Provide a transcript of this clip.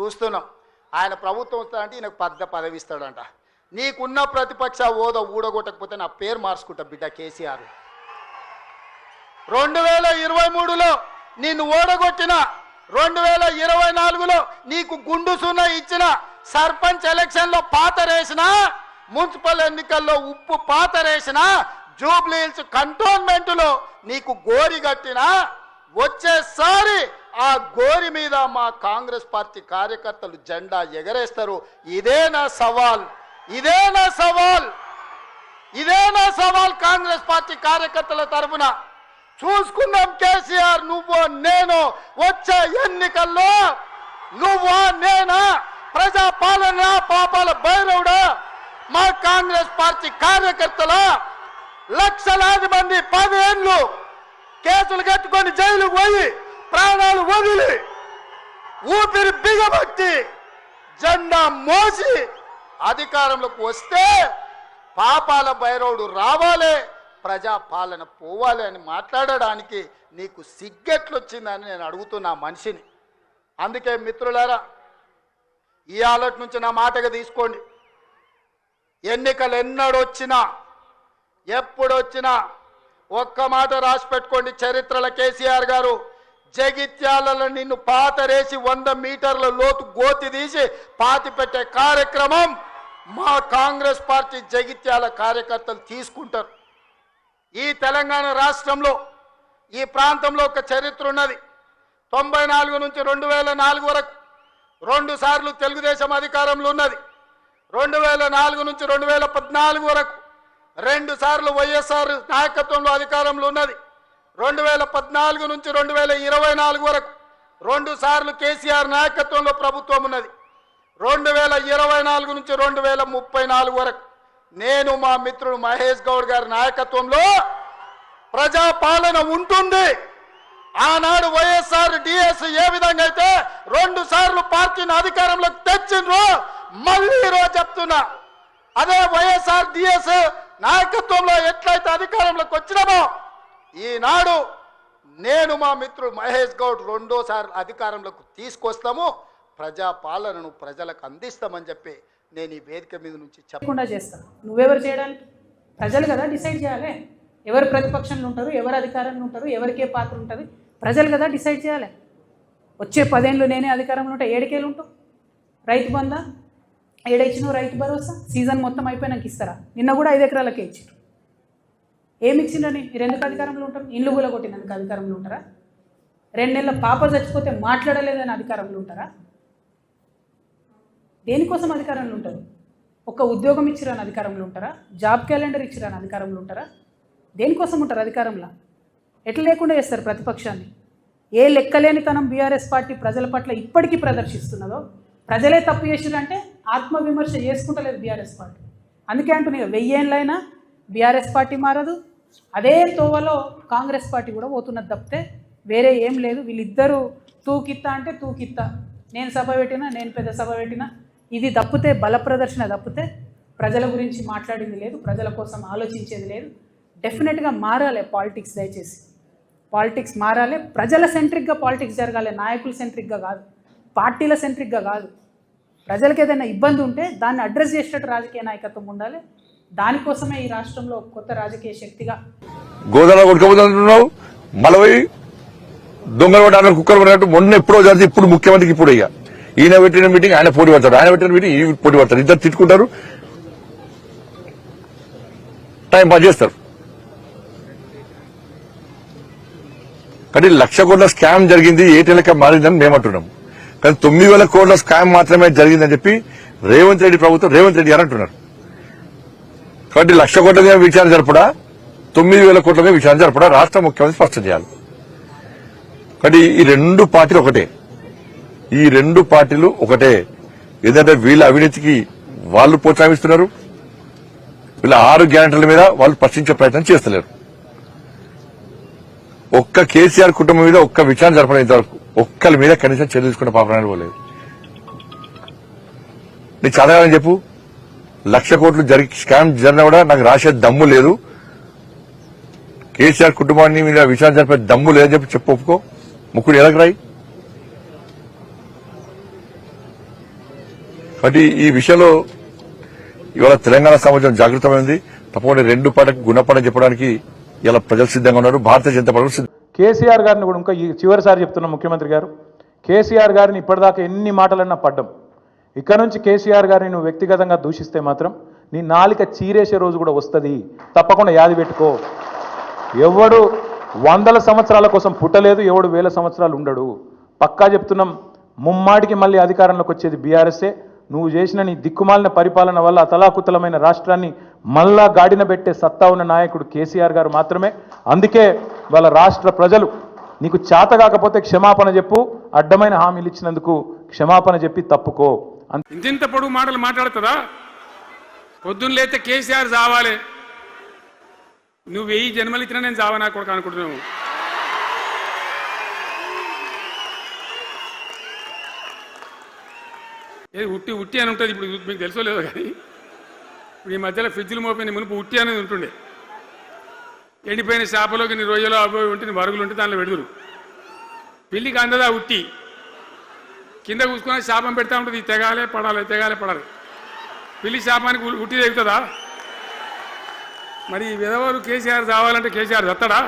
చూస్తున్నాం. ఆయన ప్రభుత్వం వస్తాడంటే ఈయనకు పదవి ఇస్తాడంట. నీకున్న ప్రతిపక్ష హోదా ఊడగొట్టకపోతే నా పేరు మార్చుకుంటా బిడ్డ కేసీఆర్. 2023లో నిన్ను ఓడగొట్టిన, 2024లో నీకు గుండు సున్నా ఇచ్చిన, సర్పంచ్ ఎలక్షన్లో పాతరేసిన, మున్సిపల్ ఎన్నికల్లో ఉప్పు పాతరేసిన, జూబ్లీ హిల్స్ కంటోన్మెంట్లో నీకు గోరి కట్టిన, వచ్చేసారి ఆ గోరి మీద మా కాంగ్రెస్ పార్టీ కార్యకర్తలు జెండా ఎగరేస్తారు. ఇదే నా సవాల్, ఇదే నా సవాల్, ఇదే నా సవాల్ కాంగ్రెస్ పార్టీ కార్యకర్తల తరఫున. చూసుకుందాం కేసీఆర్, నువ్వు నేను వచ్చే ఎన్నికల్లో నువ్వా నేనా, ప్రజా పాలన పాపాల భైరవుడా, మా కాంగ్రెస్ పార్టీ కార్యకర్తల లక్షలాది మంది 10 ఏళ్ళు కేసులు కట్టుకొని జైలుకు పోయి ప్రాణాలు వదిలి ఊపిరి బిగబట్టి జెండా మోసి అధికారంలోకి వస్తే పాపాల భైరవుడు రావాలి, ప్రజా పాలన పోవాలి అని మాట్లాడడానికి నీకు సిగ్గెట్లొచ్చిందని నేను అడుగుతున్నా మనిషిని. అందుకే మిత్రులారా, ఈ ఆలోచన నుంచి నా మాటగా తీసుకోండి. ఎన్నికలు ఎన్నడొచ్చినా ఎప్పుడొచ్చినా ఒక్క మాట రాసి పెట్టుకోండి. చరిత్రల కేసీఆర్ గారు జగిత్యాలలో నిన్ను పాతరేసి 100 మీటర్ల లోతు గోతి తీసి పాతి పెట్టే కార్యక్రమం మా కాంగ్రెస్ పార్టీ జగిత్యాల కార్యకర్తలు తీసుకుంటారు. ఈ తెలంగాణ రాష్ట్రంలో ఈ ప్రాంతంలో ఒక చరిత్ర ఉన్నది. 94 నుంచి 2004 వరకు 2 సార్లు తెలుగుదేశం అధికారంలో ఉన్నది. 2004 నుంచి 2014 వరకు 2 సార్లు వైఎస్ఆర్ నాయకత్వంలో అధికారంలో ఉన్నది. 2014 నుంచి 2024 వరకు 2 సార్లు కేసీఆర్ నాయకత్వంలో ప్రభుత్వం ఉన్నది. 2024 నుంచి 2034 వరకు నేను మా మిత్రుడు మహేష్ గౌడ్ గారి నాయకత్వంలో ప్రజా పాలన ఉంటుంది. ఆనాడు వైఎస్ఆర్ డిఎస్ ఏ విధంగా అయితే 2 సార్లు పార్టీని అధికారంలోకి తెచ్చిండ్రో, మళ్ళీ ఈరోజు చెప్తున్నా, అదే వైఎస్ఆర్ డిఎస్ నాయకత్వంలో ఎట్లయితే అధికారంలోకి వచ్చినామో ఈనాడు నేను మా మిత్రుడు మహేష్ గౌడ్ 2సారి అధికారంలోకి తీసుకొస్తాము, ప్రజా పాలనను ప్రజలకు అందిస్తామని చెప్పి నేను ఈ వేదిక మీద నుంచి చెప్పకుండా చేస్తాను. నువ్వెవరు చేయడానికి? ప్రజలు కదా డిసైడ్ చేయాలి. ఎవరు ప్రతిపక్షంలో ఉంటారు, ఎవరు అధికారంలో ఉంటారు, ఎవరికే పాత్ర ఉంటుంది, ప్రజలు కదా డిసైడ్ చేయాలి. వచ్చే 10 ఏళ్ళు నేనే అధికారంలో ఉంటా, 7 ఏళ్ళు ఉంటావు. రైతు బంధా ఏడైచ్చినావు, రైతు భరోసా సీజన్ మొత్తం అయిపోయినాక ఇస్తారా? నిన్న కూడా 5 ఎకరాలకే ఇచ్చారు. ఏమి ఇచ్చిండని మీరు ఎందుకు అధికారంలో ఉంటారు? ఇల్లు కూడా కొట్టినందుకు అధికారంలో ఉంటారా? 2 నెలల పాప చచ్చిపోతే మాట్లాడలేదని అధికారంలో ఉంటారా? దేనికోసం అధికారంలో ఉంటారు? ఒక ఉద్యోగం ఇచ్చిరాని అధికారంలో ఉంటారా? జాబ్ క్యాలెండర్ ఇచ్చిరాని అధికారంలో ఉంటారా? దేనికోసం ఉంటారు అధికారంలో? ఎట్లా లేకుండా చేస్తారు ప్రతిపక్షాన్ని? ఏ లెక్కలేనితనం బీఆర్ఎస్ పార్టీ ప్రజల పట్ల ఇప్పటికీ ప్రదర్శిస్తున్నదో, ప్రజలే తప్పు చేసిరంటే ఆత్మవిమర్శ చేసుకుంటలేదు బీఆర్ఎస్ పార్టీ. అందుకే అంటున్నా, 1000 ఏళ్ళైనా బీఆర్ఎస్ పార్టీ మారదు, అదే తోవలో కాంగ్రెస్ పార్టీ కూడా పోతున్నది తప్పితే వేరే ఏం లేదు. వీళ్ళిద్దరూ తూకిత్తా అంటే తూకిత్తా, నేను సభ పెట్టినా, నేను పెద్ద సభ పెట్టినా, ఇది తప్పితే బల ప్రదర్శన తప్పితే ప్రజల గురించి మాట్లాడింది లేదు, ప్రజల కోసం ఆలోచించేది లేదు. డెఫినెట్గా మారాలి పాలిటిక్స్. దయచేసి పాలిటిక్స్ మారాలి, ప్రజల సెంట్రిక్గా పాలిటిక్స్ జరగాలి, నాయకుల సెంట్రిక్గా కాదు, పార్టీల సెంట్రిక్గా కాదు. ప్రజలకు ఏదైనా ఇబ్బంది ఉంటే దాన్ని అడ్రస్ చేసేటట్టు రాజకీయ నాయకత్వం ఉండాలి. దానికోసమే ఈ రాష్ట్రంలో కొత్త రాజకీయ శక్తిగా గోదావరి కొట్టుకోబోతున్నావు, మలవై దొంగలు పడ్డ కుక్కలు పడినట్టు మొన్న ఎప్పుడో జరిగింది. ఇప్పుడు ముఖ్యమంత్రికి ఇప్పుడు ఇక ఈయన పెట్టిన మీటింగ్ ఆయన పోటీ పడతాడు, ఆయన పెట్టిన మీటింగ్ ఈ పోటీ పడతారు, ఇద్దరు తిట్టుకుంటారు, టైం పాస్ చేస్తారు. కానీ 1,00,000 కోట్ల స్కామ్ జరిగింది, ఏటీ లెక్క మారిందని మేము అంటున్నాం. కానీ 9,000 కోట్ల స్కామ్ మాత్రమే జరిగిందని చెప్పి రేవంత్ రెడ్డి ప్రభుత్వం, రేవంత్ రెడ్డి గారు అంటున్నారు. కాబట్టి 1,00,000 కోట్ల మీద విచారణ జరపడా, 9,000 కోట్ల మీద విచారణ జరపడా రాష్ట్ర ముఖ్యమంత్రి స్పష్టం చేయాలి. కాబట్టి ఈ 2 పార్టీలు ఒకటే, ఈ 2 పార్టీలు ఒకటే. ఏంటంటే వీళ్ళ అవినీతికి వాళ్ళు ప్రోత్సహిస్తున్నారు, వీళ్ళ 6 గ్యారెంటీల మీద వాళ్ళు ప్రశ్నించే ప్రయత్నం చేస్తలేరు. ఒక్క కేసీఆర్ కుటుంబం మీద ఒక్క విచారణ జరపడం ఇంతవరకు ఒక్కరి మీద కనీసం చర్య తీసుకున్న పాపనాలు పోలేదు. నీకు చదవాలని చెప్పు, 1,00,000 కోట్లు స్కామ్ జరిగినా కూడా నాకు రాసే దమ్ము లేదు, కేసీఆర్ కుటుంబాన్ని మీద విచారణ జరిపే దమ్ము లేదని చెప్పి ఒప్పుకో, ముక్కుడు ఎలాగ రాయి. బట్ ఈ విషయంలో ఇవాళ తెలంగాణ సమాజం జాగృతమైంది. తప్పకుండా రెండు పాటకు గుణపాఠం చెప్పడానికి ఇలా ప్రజలు సిద్ధంగా ఉన్నారు. భారతీయ జనతా పార్టీ సిద్ధంగా. కేసీఆర్ గారిని కూడా ఇంకా చివరిసారి చెప్తున్నాం ముఖ్యమంత్రి గారు, కేసీఆర్ గారిని ఇప్పటిదాకా ఎన్ని మాటలన్నా పడ్డం, ఇక్కడ నుంచి కేసీఆర్ గారిని నువ్వు వ్యక్తిగతంగా దూషిస్తే మాత్రం నీ నాలిక చీరేసే రోజు కూడా వస్తుంది. తప్పకుండా యాది పెట్టుకో. ఎవడు 100 సంవత్సరాల కోసం పుట్టలేదు, ఎవడు 1000 సంవత్సరాలు ఉండడు. పక్కా చెప్తున్నాం, ముమ్మాటికి మళ్ళీ అధికారంలోకి వచ్చేది బీఆర్ఎస్ఏ. నువ్వు చేసిన నీ దిక్కుమాలిన పరిపాలన వల్ల అతలాకుతలమైన రాష్ట్రాన్ని మళ్ళా గాడిన పెట్టే సత్తా ఉన్న నాయకుడు కేసీఆర్ గారు మాత్రమే. అందుకే వాళ్ళ రాష్ట్ర ప్రజలు నీకు చేత కాకపోతే క్షమాపణ చెప్పు, అడ్డమైన హామీలు ఇచ్చినందుకు క్షమాపణ చెప్పి తప్పుకో. ఇంత పొడుగు మాటలు మాట్లాడుతుందా? పొద్దున్న లేతే కేసీఆర్ చావాలి, నువ్వు 1000 జన్మలు ఇచ్చినా నేను చావనా కొడుకు అనుకుంటున్నావు. ఏది ఉట్టి ఉట్టి అని ఉంటుంది. ఇప్పుడు మీకు తెలుసో లేదో కానీ ఇప్పుడు ఈ మధ్యలో ఫ్రిడ్జ్లు మోపోయిన మునుపు ఉట్టి అనేది ఉంటుండే. ఎండిపోయిన చేపలోకి నీ రొయ్యలో అవి ఉంటే మరుగులు ఉంటే దానిలో పెడుదురు. పిల్లికి అందదా ఉట్టి, కింద కూసుకొని శాపం పెడతా ఉంటుంది. తెగాలే పడాలి, తెగాలే పడాలి. పిల్లి శాపానికి ఉట్టి తెగుతుందా? మరి విధవారు కేసీఆర్ చావాలంటే కేసీఆర్ చస్తాడా?